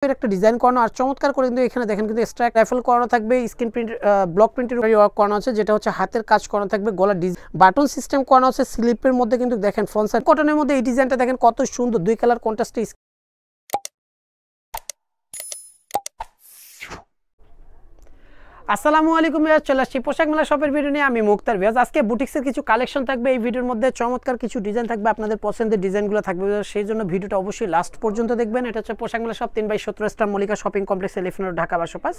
একটা ডিজাইন করানো আর চমৎকার করে কিন্তু এখানে দেখেন কিন্তু স্ট্রাইক রাইফেল করানো থাকবে, স্ক্রিন প্রিন্ট ব্লক প্রিন্টের উপরে ওয়ার্ক করানো আছে, যেটা হচ্ছে হাতের কাজ করানো থাকবে, গলার বাটন সিস্টেম করানো আছে, স্লিপের মধ্যে কিন্তু দেখেন ফ্রন্ট সাইড কটনের মধ্যে এই ডিজাইনটা দেখেন কত সুন্দর, দুই কালার কন্ট্রাস্টে। আসসালামু আলাইকুম, চলে আসছি পোশাক মেলা শপের ভিডিও নিয়ে। আমি মুক্তার ভিউয়ার্স। আজকে বুটিক্সের কিছু কালেকশন থাকবে এই ভিডিওর মধ্যে, চমৎকার কিছু ডিজাইন থাকবে, আপনাদের পছন্দের ডিজাইনগুলো থাকবে, সেই জন্য ভিডিওটা অবশ্যই লাস্ট পর্যন্ত দেখবেন। এটা হচ্ছে পোশাক মেলা shop 3/17 star Mallika shopping complex, elephant road, Dhaka 1205।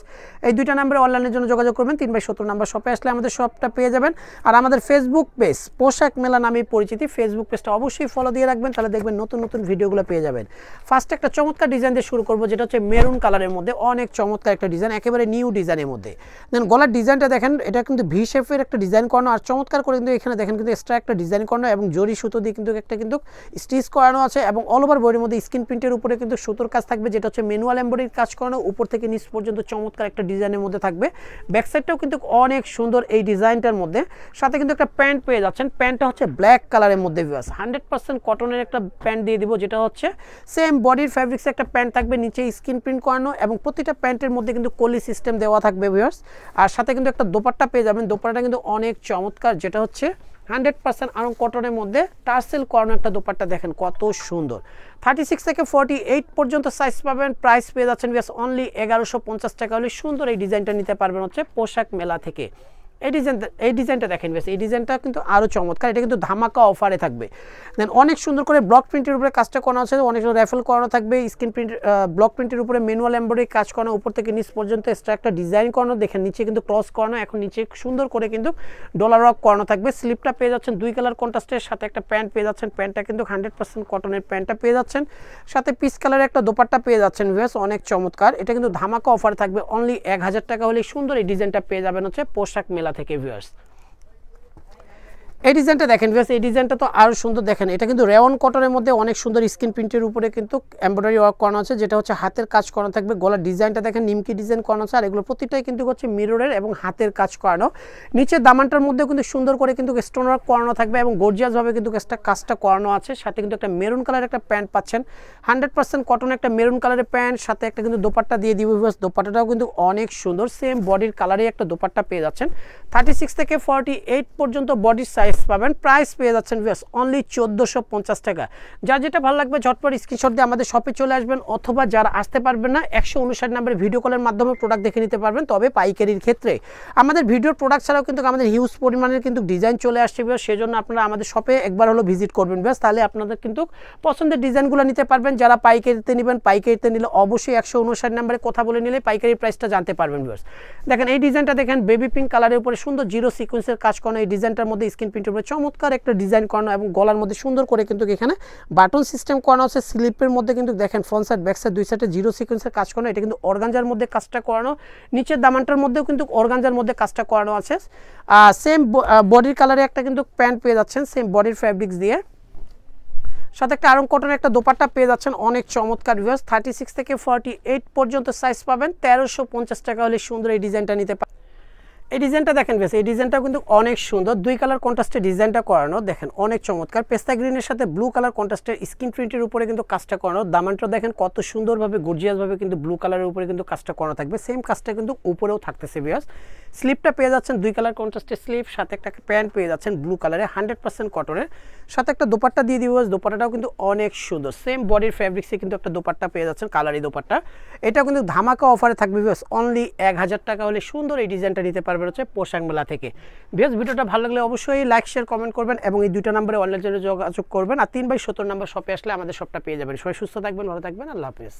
এই দুইটা নাম্বারে অনলাইনের জন্য যোগাযোগ করবেন। 3/17 নাম্বার শপে আসলে আমাদের শপটা পেয়ে যাবেন। আর আমাদের ফেসবুক পেজ পোশাক মেলা নামে পরিচিতি, ফেসবুক পেজটা অবশ্যই ফলো দিয়ে রাখবেন, তাহলে দেখবেন নতুন নতুন ভিডিওগুলো পেয়ে যাবেন। ফার্স্ট একটা চমৎকার ডিজাইন দিয়ে শুরু করবো, যেটা হচ্ছে মেরুন কালারের মধ্যে, অনেক চমৎকার একটা ডিজাইন, একেবারে নিউ ডিজাইনের মধ্যে। দেন গলার ডিজাইন দেখেন, এটা কিন্তু ভি শেপের একটা ডিজাইন করানো আর চমৎকার করে কিন্তু এখানে দেখেন কিন্তু এক্সট্রা একটা ডিজাইন করানো এবং জরি সুতো দিয়ে কিন্তু একটা কিন্তু স্টিচ করানো আছে, এবং অল ওভার বডির মধ্যে স্ক্রিন প্রিন্টের উপরে কিন্তু সুতোর কাজ থাকবে, যেটা হচ্ছে ম্যানুয়াল এমব্রয়ডারির কাজ করানো, উপর থেকে নিচ পর্যন্ত চমৎকার একটা ডিজাইনের মধ্যে থাকবে। ব্যাক সাইডটাও কিন্তু অনেক সুন্দর এই ডিজাইনটার মধ্যে। সাথে কিন্তু একটা প্যান্ট পেয়ে যাচ্ছেন, প্যান্টটা হচ্ছে ব্ল্যাক কালারের মধ্যে, 100% কটনের একটা প্যান্ট দিয়ে দিব, যেটা হচ্ছে সেম বডির ফ্যাব্রিক্সে একটা প্যান্ট থাকবে, নিচে স্ক্রিন প্রিন্ট করানো, এবং প্রতিটা প্যান্টের মধ্যে কিন্তু কলি সিস্টেম দেওয়া থাকবে ভিউয়ার্স। আর সাথে কিন্তু একটা দোপাট্টা পেয়ে যাবেন, দোপাট্টাটা কিন্তু অনেক চমৎকার, যেটা হচ্ছে 100% আরং কটনের মধ্যে টার্সেল করানো একটা দোপাট্টা, দেখেন কত সুন্দর। 36 থেকে 48 পর্যন্ত সাইজ পাবেন। প্রাইস পেয়ে যাচ্ছেন অনলি 1150 টাকা হলে সুন্দর এই ডিজাইনটা নিতে পারবেন হচ্ছে পোশাক মেলা থেকে। এই ডিজাইনটা দেখেন, এই ডিজাইনটা কিন্তু আরও চমৎকার, এটা কিন্তু ধামাকা অফারে থাকবে। দেন অনেক সুন্দর করে ব্লক প্রিন্টের উপরে কাজটা করানো আছে, অনেক র্যাফেল করানো থাকবে, স্ক্রিন প্রিন্ট ব্লক প্রিন্টের উপরে ম্যানুয়াল এমব্রয়ডারি কাজ করানো, উপর থেকে নিচ পর্যন্ত এক্সট্রা একটা ডিজাইন করানো, দেখেন নিচে কিন্তু ক্রস করানো, এখন নিচে সুন্দর করে কিন্তু ডলার ওয়ার্ক করানো থাকবে। স্লিপটা পেয়ে যাচ্ছেন দুই কালার কন্ট্রাস্টের, সাথে একটা প্যান্ট পেয়ে যাচ্ছেন, প্যান্টটা কিন্তু 100% কটনের প্যান্টটা পেয়ে যাচ্ছেন, সাথে পিচ কালারের একটা দোপাট্টা পেয়ে যাচ্ছেন ভিউয়ার্স, অনেক চমৎকার। এটা কিন্তু ধামাকা অফার থাকবে, অনলি 1000 টাকা হলে সুন্দর এই ডিজাইনটা পেয়ে যাবেন হচ্ছে পোশাক মেলা থেকে ভিউয়ার্স। এই ডিজাইনটা দেখেন ভিউয়ার্স, এই ডিজাইনটা তো আরও সুন্দর, দেখেন এটা কিন্তু রেওয়ান কটনের মধ্যে অনেক সুন্দর স্ক্রিন প্রিন্টের উপরে কিন্তু এমব্রয়ডারি ওয়ার্ক করানো আছে, যেটা হচ্ছে হাতের কাজ করানো থাকবে। গলার ডিজাইনটা দেখেন নিমকি ডিজাইন করানো আছে, আর এগুলো প্রতিটাই কিন্তু হচ্ছে মিররের এবং হাতের কাজ করানো। নিচের দামানটার মধ্যেও কিন্তু সুন্দর করে কিন্তু স্টোন ওয়ার্ক করানো থাকবে এবং গর্জিয়াসভাবে কিন্তু একটা কাজটা করানো আছে। সাথে কিন্তু একটা মেরুন কালারের একটা প্যান্ট পাচ্ছেন, 100% কটন একটা মেরুন কালারের প্যান্ট, সাথে একটা কিন্তু দোপাট্টা দিয়ে দিব ভিউয়ার্স। দোপাট্টাটাও কিন্তু অনেক সুন্দর, সেম বডির কালারে একটা দোপাট্টা পেয়ে যাচ্ছেন। 36 থেকে 48 পর্যন্ত বডির সাইজ পাবেন। প্রাইস পেয়ে যাচ্ছেন ভিউয়ার্স অনলি 1450 টাকা। যার যেটা ভালো লাগবে ঝটপট স্ক্রিনশট দিয়ে আমাদের শপে চলে আসবেন, অথবা যারা আসতে পারবেন না 159 নাম্বারে ভিডিও কলের মাধ্যমে প্রোডাক্ট দেখে নিতে পারবেন। তবে পাইকারির ক্ষেত্রে আমাদের ভিডিওর প্রোডাক্ট ছাড়াও কিন্তু আমাদের হিউজ পরিমাণের কিন্তু ডিজাইন চলে আসছে ভিউয়ার্স, সেজন্য আপনারা আমাদের শপে একবার হলো ভিজিট করবেন ভিউয়ার্স, তাহলে আপনাদের কিন্তু পছন্দের ডিজাইনগুলো নিতে পারবেন। যারা পাইকারিতে নেবেন, পাইকারিতে নিলে অবশ্যই 159 নাম্বারে কথা বলে নিলে পাইকারি প্রাইসটা জানতে পারবেন ভিউয়ার্স। দেখেন এই ডিজাইনটা দেখেন, বেবি পিঙ্ক কালারের উপরে সুন্দর জিরো সিকোয়েন্সের কাজ করানো, এই ডিজাইনটার মধ্যে স্ক্রিন প্রিন্টের উপরে চমৎকার একটা ডিজাইন করানো, এবং গলার মধ্যে সুন্দর করে কিন্তু এখানে বাটন সিস্টেম করানো আছে। স্লিপের মধ্যে কিন্তু দেখেন ফ্রন্ট সাইড ব্যাক সাইড দুই সাইডে জিরো সিকোয়েন্সের কাজ করানো, এটা কিন্তু অর্গানজার মধ্যে কাজটা করানো, নিচের দামানটার মধ্যেও কিন্তু অর্গানজার মধ্যে কাজটা করানো আছে। সেম বডির কালারে একটা কিন্তু প্যান্ট পেয়ে যাচ্ছেন, সেম বডির ফ্যাব্রিক্স দিয়ে, সাথে একটা আরং কটনের একটা দোপাট্টা পেয়ে যাচ্ছেন, অনেক চমৎকার ভিউয়ার্স। 36 থেকে 48 পর্যন্ত সাইজ পাবেন। 1350 টাকা হলে সুন্দর এই ডিজাইনটা নিতে পারেন। এই ডিজাইনটা দেখেন বেশ, এই ডিজাইনটা কিন্তু অনেক সুন্দর, দুই কালার কন্ট্রাস্টে ডিজাইনটা করানো, দেখেন অনেক চমৎকার। পেস্তা গ্রিনের সাথে ব্লু কালার কন্ট্রাস্টের স্ক্রিন প্রিন্টের উপরে কিন্তু কাজটা করানো, দামানটা দেখেন কত সুন্দরভাবে গর্জিয়াসভাবে কিন্তু ব্লু কালারের উপরে কিন্তু কাজটা করানো থাকবে, সেম কাজটা কিন্তু উপরেও থাকতেছে ভিউয়ার্স। স্লিপটা পেয়ে যাচ্ছেন দুই কালার কন্ট্রাস্টের স্লিপ, সাথে একটা প্যান্ট পেয়ে যাচ্ছেন ব্লু কালারে 100% কটনের, সাথে একটা দোপাট্টা দিয়ে দিব। দোপাট্টাটাও কিন্তু অনেক সুন্দর, সেম বডির ফ্যাব্রিক্সে কিন্তু একটা দোপাট্টা পেয়ে যাচ্ছেন, কালারি দোপাট্টা। এটাও কিন্তু ধামাকা অফারে থাকবে ভিউয়ার্স, অনলি 1000 টাকা হলে সুন্দর এই ডিজাইনটা নিতে পারবেন হচ্ছে পোশাক মেলা থেকে। ভিউয়ার্স ভিডিওটা ভালো লাগলে অবশ্যই লাইক শেয়ার কমেন্ট করবেন, এবং এই দুইটা নম্বরে অনলাইনে যোগাযোগ করবেন। আর 3/17 নাম্বার শপে আসলে আমাদের শপটা পেয়ে যাবেন। সবাই সুস্থ থাকবেন, ভালো থাকবেন, আল্লাহ হাফেজ।